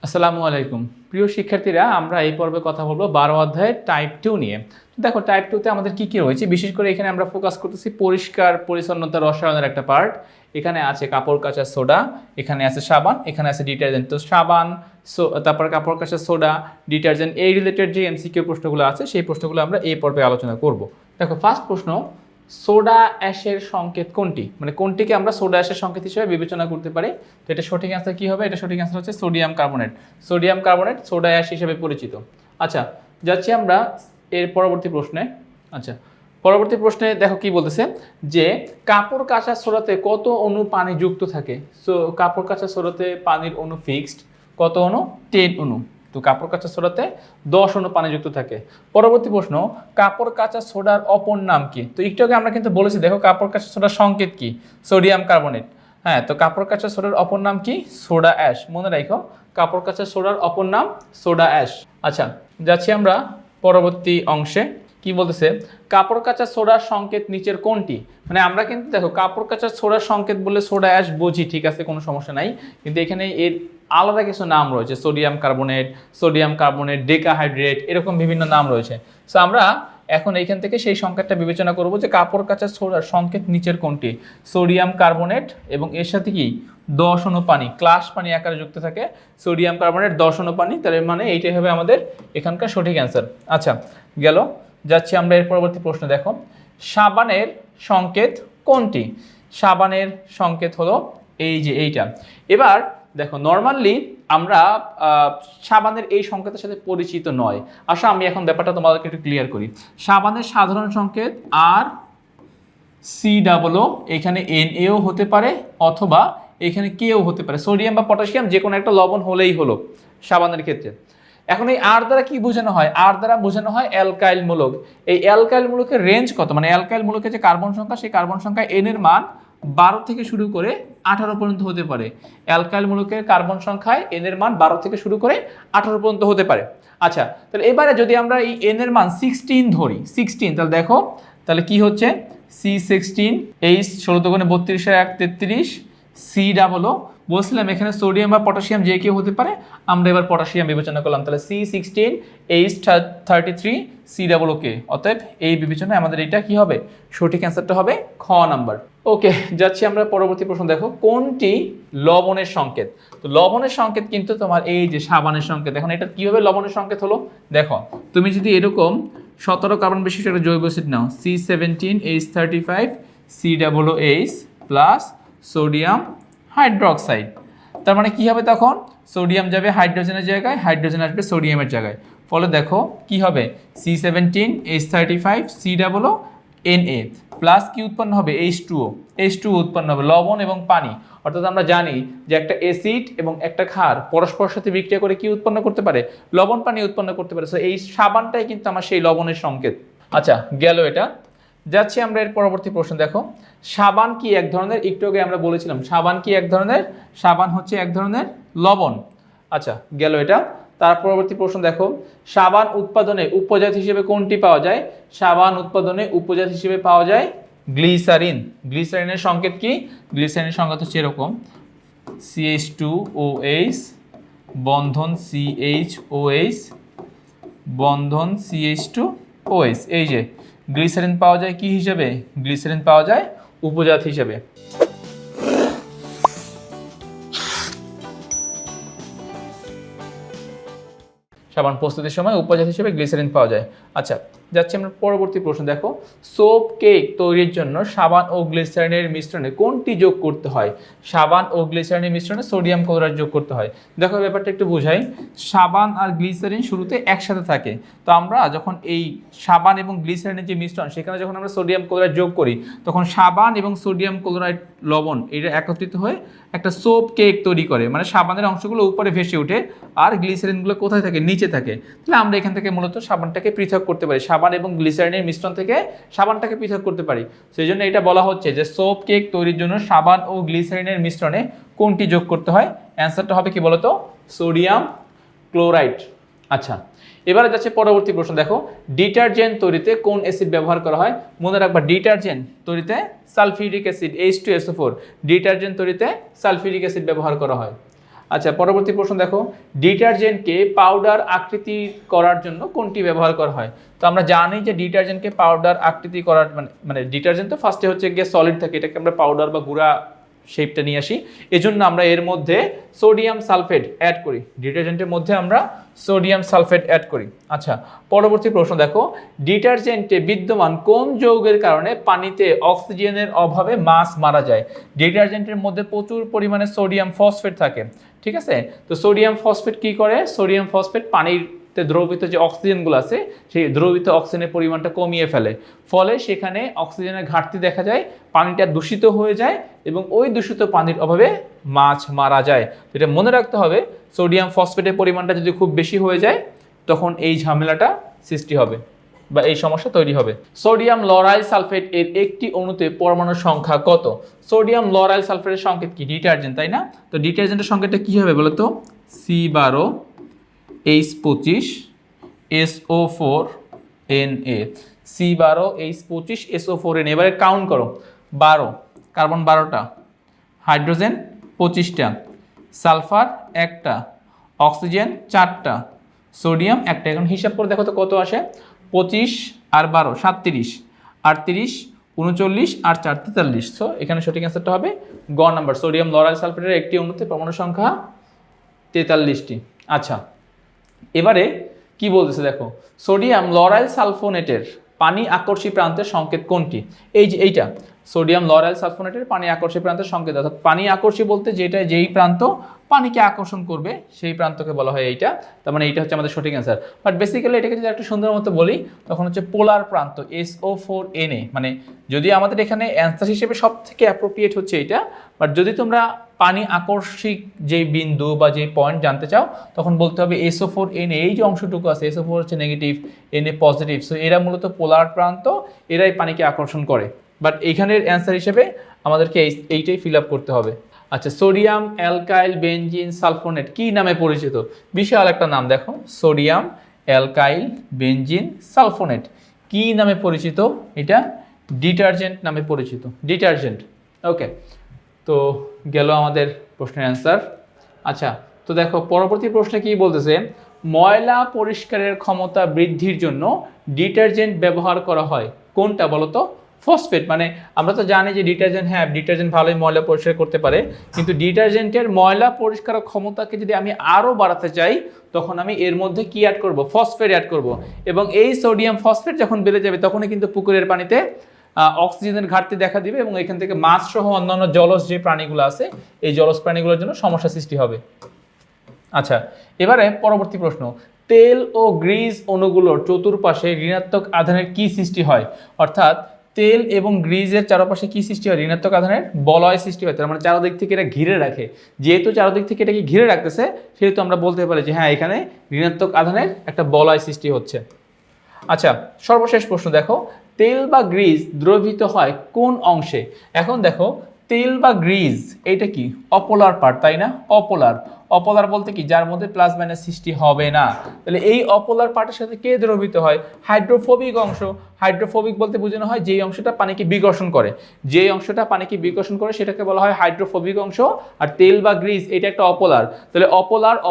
আসসালামু আলাইকুম প্রিয় শিক্ষার্থীরা, আমরা এই পর্বে কথা বলবো 12 অধ্যায়ের টাইপ 2 নিয়ে। দেখো, টাইপ 2 তে আমাদের কি কি রয়েছে, বিশেষ করে এখানে আমরা ফোকাস করতেছি পরিষ্কার পরিচ্ছন্নতা রসায়নের একটা পার্ট। এখানে আছে কাপড় কাচার সোডা, এখানে আছে সাবান, এখানে আছে ডিটারজেন্ট। তো সাবান, তারপর কাপড় কাচার সোডা, ডিটারজেন্ট, এই রিলেটেড যে এমসিকিউ প্রশ্নগুলো আছে সেই প্রশ্নগুলো আমরা এই পর্বে আলোচনা করব। দেখো, ফার্স্ট প্রশ্ন, সোডা অ্যাশের সংকেত কোনটি, মানে কোনটিকে আমরা সোডা অ্যাশের সংকেত হিসেবে বিবেচনা করতে পারি? তো এটা সঠিক অ্যান্সার কি হবে? এটা সঠিক অ্যান্সার হচ্ছে sodium carbonate. Sodium carbonate soda ash হিসেবে পরিচিত। আচ্ছা, যাচ্ছি আমরা এর পরবর্তী প্রশ্নে। আচ্ছা, পরবর্তী প্রশ্নে দেখো কি বলতেছে, যে কাপড় কাচা সোডাতে কত অণু পানি যুক্ত থাকে? সো কাপড় কাচা সোডাতে পানির অণু ফিক্সড, কত অণু? 10 অণু। তো কাপড় কাচা সোডাতে 10 অণু পানিযুক্ত থাকে। পরবর্তী প্রশ্ন, কাপড় কাচা সোডার অপর নাম কি? তো একটু আগে আমরা কিন্তু বলেছি, দেখো কাপড় কাচা সোডার সংকেত কি? Sodium carbonate. হ্যাঁ, তো কাপড় কাচা সোডার অপর নাম কি? Soda ash. মনে রাখো, কাপড় কাচা সোডার অপর নাম সোডা অ্যাশ। আচ্ছা, যাচ্ছি আমরা পরবর্তী অংশে। কি বলতেছে, কাপড় কাচা সোডার সংকেত নিচের কোনটি? মানে আমরা কিন্তু দেখো কাপড় কাচা সোডার সংকেত বলে সোডা অ্যাশ বুঝি, ঠিক আছে, কোনো সমস্যা নাই, কিন্তু এখানে এর আলাদা কিছু নাম রয়েছে, সোডিয়াম কার্বনেট, ডেকাহাইড্রেট, এরকম বিভিন্ন নাম রয়েছে। সো আমরা এখন এইখান থেকে সেই সংকেতটা বিবেচনা করব যে কাপড় কাচা সোডার সংকেত নিচের কোনটি? সোডিয়াম কার্বনেট, এবং এর সাথে কি 10 অণু পানি, ক্লাস পানি আকারে যুক্ত থাকে। সোডিয়াম কার্বনেট 10 অণু পানি, তার মানে এইটাই হবে আমাদের এখানকার সঠিক অ্যান্সার। আচ্ছা, গেল। যাচ্ছি আমরা এর পরবর্তী প্রশ্ন। দেখো, সাবানের সংকেত কোনটি? সাবানের সংকেত হলো এই যে এইটা। এবার দেখো, নর্মালি আমরা সাবানের এই সংকেতের সাথে পরিচিত নয়। আসলে আমি এখন ব্যাপারটা তোমাদেরকে একটু ক্লিয়ার করি। সাবানের সাধারণ সংকেত আর COO, এখানে NaO হতে পারে, অথবা এখানে কেও হতে পারে, সোডিয়াম বা পটাশিয়াম, যে কোনো একটা লবণ হলেই হলো সাবানের ক্ষেত্রে। এখন এই আর দ্বারা কি বোঝানো হয়? আর দ্বারা বোঝানো হয় অ্যালকাইল মূলক। এই অ্যালকাইল মূলকের রেঞ্জ কত? মানে অ্যালকাইল মূলকের যে কার্বন সংখ্যা, সেই কার্বন সংখ্যা N এর মান 12 থেকে শুরু করে 18 পর্যন্ত হতে পারে। অ্যালকাইল মূলকের কার্বন সংখ্যায় N এর মান 12 থেকে শুরু করে 18 পর্যন্ত হতে পারে। আচ্ছা, তাহলে এবারে যদি আমরা এই N এর মান 16 ধরি, 16, তাহলে দেখো, তাহলে কি হচ্ছে? C16, H 16 দুগুণে 32 আর 1 33, COO। বলছিলাম এখানে সোডিয়াম বা পটাশিয়াম যে কেউ হতে পারে, আমরা এবার পটাশিয়াম বিবেচনা করলাম, তাহলে C16, H33, COO। অতএব এই বিবেচনায় আমাদের এটা কি হবে? সঠিক অ্যান্সারটা হবে খ নাম্বার। ওকে, যাচ্ছি আমরা পরবর্তী প্রশ্ন। দেখো, কোনটি লবণের সংকেত? তো লবণের সংকেত কিন্তু তোমার এই যে সাবানের সংকেত। এখন এটা কিভাবে লবণের সংকেত হলো? দেখো, তুমি যদি এরকম 17 কার্বন বিশিষ্ট একটা জৈব অ্যাসিড নাও, C17, H35, COOH plus sodium hydroxide, তার মানে কি হবে? তখন সোডিয়াম যাবে হাইড্রোজেনের জায়গায়, হাইড্রোজেন আসবে সোডিয়ামের জায়গায়। ফলে দেখো কি হবে? C17, H35, COO, Na plus কি উৎপন্ন হবে? H2O উৎপন্ন হবে, লবণ এবং পানি। অর্থাৎ আমরা জানি যে একটা অ্যাসিড এবং একটা ক্ষার পরস্পরের সাথে বিক্রিয়া করে কি উৎপন্ন করতে পারে? লবণ পানি উৎপন্ন করতে পারে। সো এই সাবানটাই কিন্তু আমার সেই লবণের সংকেত। আচ্ছা, গেল এটা। যাচ্ছি আমরা এর পরবর্তী প্রশ্ন। দেখো, সাবান কি এক ধরনের? একটু আগে আমরা বলেছিলাম সাবান কি এক ধরনের? সাবান হচ্ছে এক ধরনের লবণ। আচ্ছা, গেল এটা। তার পরবর্তী প্রশ্ন দেখো, সাবান উৎপাদনে উপজাত হিসেবে কোনটি পাওয়া যায়? সাবান উৎপাদনে উপজাত হিসেবে পাওয়া যায় গ্লিসারিন। গ্লিসারিনের সংকেত কি? গ্লিসারিনের সংকেত হচ্ছে এরকম, CH2OH বন্ধন CHOH বন্ধন CH2OH। এই যে গ্লিসারিন পাওয়া যায় কি হিসেবে? গ্লিসারিন পাওয়া যায় উপজাত হিসেবে। সাবান প্রস্তুতির সময় উপজাত হিসেবে গ্লিসারিন পাওয়া যায়। আচ্ছা, যাচ্ছি আমরা পরবর্তী প্রশ্ন। দেখো, সোপ কেক তৈরির জন্য সাবান ও গ্লিসারিনের মিশ্রণে কোনটি যোগ করতে হয়? সাবান ও গ্লিসারিনের মিশ্রণে সোডিয়াম ক্লোরাইড যোগ করতে হয়। দেখো, ব্যাপারটা একটু বোঝাই। সাবান আর গ্লিসারিন শুরুতে একসাথে থাকে, তো আমরা যখন এই সাবান এবং গ্লিসারিনের যে মিশ্রণ, সেখানে যখন আমরা সোডিয়াম ক্লোরাইড যোগ করি, তখন সাবান এবং সোডিয়াম ক্লোরাইড লবণ এটা একত্রিত হয়ে একটা সোপ কেক তৈরি করে। মানে সাবানের অংশগুলো উপরে ভেসে ওঠে আর গ্লিসারিনগুলো কোথায় থাকে? নিচে থাকে। তাহলে আমরা এখান থেকে মূলত সাবানটাকে পৃথক করতে পারি, সাবান এবং গ্লিসারিনের মিশ্রণ থেকে সাবানটাকে পৃথক করতে পারি। সেই জন্য এটা বলা হচ্ছে যে সোপ কেক তৈরির জন্য সাবান ও গ্লিসারিনের মিশ্রণে কোনটি যোগ করতে হয়? অ্যান্সারটা হবে কি বলতো? Sodium chloride. আচ্ছা, এবারে যাচ্ছে পরবর্তী প্রশ্ন। দেখো, ডিটারজেন্ট তৈরিতে কোন অ্যাসিড ব্যবহার করা হয়? মনে রাখবা, ডিটারজেন্ট তৈরিতে সালফিউরিক অ্যাসিড, H2SO4। ডিটারজেন্ট তৈরিতে সালফিউরিক অ্যাসিড ব্যবহার করা হয়। আচ্ছা, পরবর্তী প্রশ্ন দেখো, ডিটারজেন্টকে পাউডার আকৃতি করার জন্য কোনটি ব্যবহার করা হয়? তো আমরা জানি যে ডিটারজেন্টকে পাউডার আকৃতি করার মানে ডিটারজেন্ট তো ফার্স্টে হচ্ছে গিয়ে সলিড থাকে, এটাকে আমরা পাউডার বা গুঁড়া শেপটা নিয়ে আসি, এজন্য আমরা এর মধ্যে সোডিয়াম সালফেট অ্যাড করি, ডিটারজেন্টের মধ্যে আমরা সোডিয়াম সালফেট অ্যাড করি। আচ্ছা, পরবর্তী প্রশ্ন দেখো, ডিটারজেন্টে বিদ্যমান কোন যৌগের কারণে পানিতে অক্সিজেনের অভাবে মাছ মারা যায়? ডিটারজেন্টের মধ্যে প্রচুর পরিমাণে সোডিয়াম ফসফেট থাকে, ঠিক আছে? তো সোডিয়াম ফসফেট কি করে? সোডিয়াম ফসফেট পানিতে দ্রবীভূত যে অক্সিজেনগুলো আছে সেই দ্রবীভূত অক্সিজেনের পরিমাণটা কমিয়ে ফেলে, ফলে সেখানে অক্সিজেনের ঘাটতি দেখা যায়, পানিটা দূষিত হয়ে যায় এবং ওই দূষিত পানির অভাবে মাছ মারা যায়। এটা মনে রাখতে হবে, সোডিয়াম ফসফেটের পরিমাণটা যদি খুব বেশি হয়ে যায় তখন এই ঝামেলাটা সৃষ্টি হবে বা এই সমস্যা তৈরি হবে। সোডিয়াম লরাইল সালফেট এর একটি অণুতে পরমাণুর সংখ্যা কত? সোডিয়াম লরাইল সালফেটের সংকেত কি? ডিটারজেন্ট, তাই না? তো ডিটারজেন্টের সংকেতটা কি হবে বলো তো? C12H25SO4Na, C12H25SO4Na। এবারে কাউন্ট করো, 12, কার্বন 12টা, হাইড্রোজেন 25টা, সালফার 1টা, অক্সিজেন 4টা, সোডিয়াম 1টা। এখন হিসাব করে দেখো তো কত আসে? 25 আর 12 37, 38, 39 আর 4 43। সো এখানে সঠিক অ্যান্সারটা হবে গ নাম্বার, সোডিয়াম লরাইল সালফেটের একটি অণুতে পরমাণু সংখ্যা 43টি। আচ্ছা, এবারে কি বলতেছে দেখো, সোডিয়াম লরাইল সালফোনেটের পানি আকর্ষী প্রান্তের সংকেত কোনটি? এই যে এইটা সোডিয়াম লরাইল সালফোনেটের পানি আকর্ষী প্রান্তের সংকেত, অর্থাৎ পানি আকর্ষী বলতে যেই প্রান্ত পানিকে আকর্ষণ করবে সেই প্রান্তকে বলা হয় এইটা। তার মানে এইটা হচ্ছে আমাদের সঠিক অ্যান্সার। বাট বেসিক্যালি এটাকে যদি একটু সুন্দর মতো বলি তখন হচ্ছে পোলার প্রান্ত, SO4Na। মানে যদি আমাদের এখানে অ্যান্সার হিসেবে সব থেকে অ্যাপ্রোপ্রিয়েট হচ্ছে এইটা, বাট যদি তোমরা পানি আকর্ষিক যে বিন্দু বা যে পয়েন্ট জানতে চাও তখন বলতে হবে SO4Na। এই যে অংশটুকু আছে, SO4 হচ্ছে নেগেটিভ, Na পজিটিভ, সো এরা মূলত পোলার প্রান্ত, এরাই পানিকে আকর্ষণ করে। বাট এইখানের অ্যান্সার হিসেবে আমাদেরকে এইটাই ফিল আপ করতে হবে। আচ্ছা, সোডিয়াম অ্যালকাইল বেনজিন সালফোনেট কি নামে পরিচিত? বিশাল একটা নাম দেখো, সোডিয়াম অ্যালকাইল বেনজিন সালফোনেট কি নামে পরিচিত? এটা ডিটারজেন্ট নামে পরিচিত, ডিটারজেন্ট। ওকে, তো গেল আমাদের প্রশ্নের অ্যান্সার। আচ্ছা, তো দেখো পরবর্তী প্রশ্নে কি বলতেছে, ময়লা পরিষ্কারের ক্ষমতা বৃদ্ধির জন্য ডিটারজেন্ট ব্যবহার করা হয়, কোনটা বলো তো? ফসফেট। মানে আমরা তো জানি যে ডিটারজেন্ট, হ্যাঁ ডিটারজেন্ট ভালোই ময়লা পরিষ্কার করতে পারে, কিন্তু ডিটারজেন্টের ময়লা পরিষ্কার ক্ষমতাকে যদি আমি আরও বাড়াতে চাই তখন আমি এর মধ্যে কি অ্যাড করব? ফসফেট অ্যাড করব। এবং এই সোডিয়াম ফসফেট যখন বেড়ে যাবে তখনই কিন্তু পুকুরের পানিতে অক্সিজেনের ঘাটতি দেখা দিবে এবং এখান থেকে মাছ সহ অন্যান্য জলজ যে প্রাণীগুলো আছে এই জলজ প্রাণীগুলোর জন্য সমস্যা সৃষ্টি হবে। আচ্ছা, এবারে পরবর্তী প্রশ্ন, তেল ও গ্রিজ অণুগুলোর চতুর্পাশে ঋণাত্মক আধানের কি সৃষ্টি হয়? অর্থাৎ তেল এবং গ্রিজের চারপাশে কি সৃষ্টি হয়? ঋণাত্মক আধানের বলয় সৃষ্টি হয়। তার মানে চারদিক থেকে এটা ঘিরে রাখে, যেহেতু চারদিক থেকে এটাকে ঘিরে রাখতেছে সেহেতু আমরা বলতে পারি যে হ্যাঁ এখানে ঋণাত্মক আধানের একটা বলয় সৃষ্টি হচ্ছে। আচ্ছা, সর্বশেষ প্রশ্ন দেখো, তেল বা গ্রিজ দ্রবীভূত হয় কোন অংশে? এখন দেখো তেল বা গ্রিজ এইটা কি? অপোলার পার্ট, তাই না? অপোলার, অপোলার বলতে কি? যার মধ্যে প্লাস মাইনাস সৃষ্টি হবে না। তাহলে এই অপোলার পার্টের সাথে কে দ্রবীভূত হয়? হাইড্রোফোবিক অংশ। হাইড্রোফোবিক বলতে বোঝানো হয় যেই অংশটা পানিকে বিকর্ষণ করে, যেই অংশটা পানিকে বিকর্ষণ করে সেটাকে বলা হয় হাইড্রোফোবিক অংশ। আর তেল বা গ্রিজ এটা একটা অপোলার, তাহলে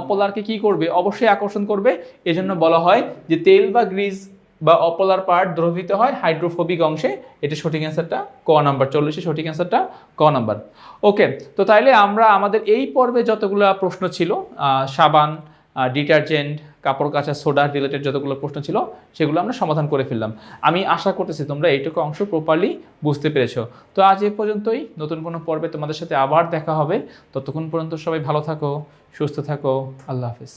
অপোলারকে কি করবে? অবশ্যই আকর্ষণ করবে। এজন্য বলা হয় যে তেল বা গ্রিজ বা অপোলার পার্ট দ্রবীভূত হয় হাইড্রোফোবিক অংশে। এটা সঠিক অ্যান্সারটা ক নাম্বার, 40 সঠিক অ্যান্সারটা ক নাম্বার। ওকে, তো তাইলে আমরা আমাদের এই পর্বে যতগুলো প্রশ্ন ছিল সাবান, ডিটারজেন্ট, কাপড় কাচা সোডা রিলেটেড যতগুলো প্রশ্ন ছিল সেগুলো আমরা সমাধান করে ফেললাম। আমি আশা করতেছি তোমরা এইটুকু অংশ প্রপারলি বুঝতে পেরেছো। তো আজ এ পর্যন্তই, নতুন কোনো পর্বে তোমাদের সাথে আবার দেখা হবে। ততক্ষণ পর্যন্ত সবাই ভালো থাকো, সুস্থ থাকো, আল্লাহ হাফেজ।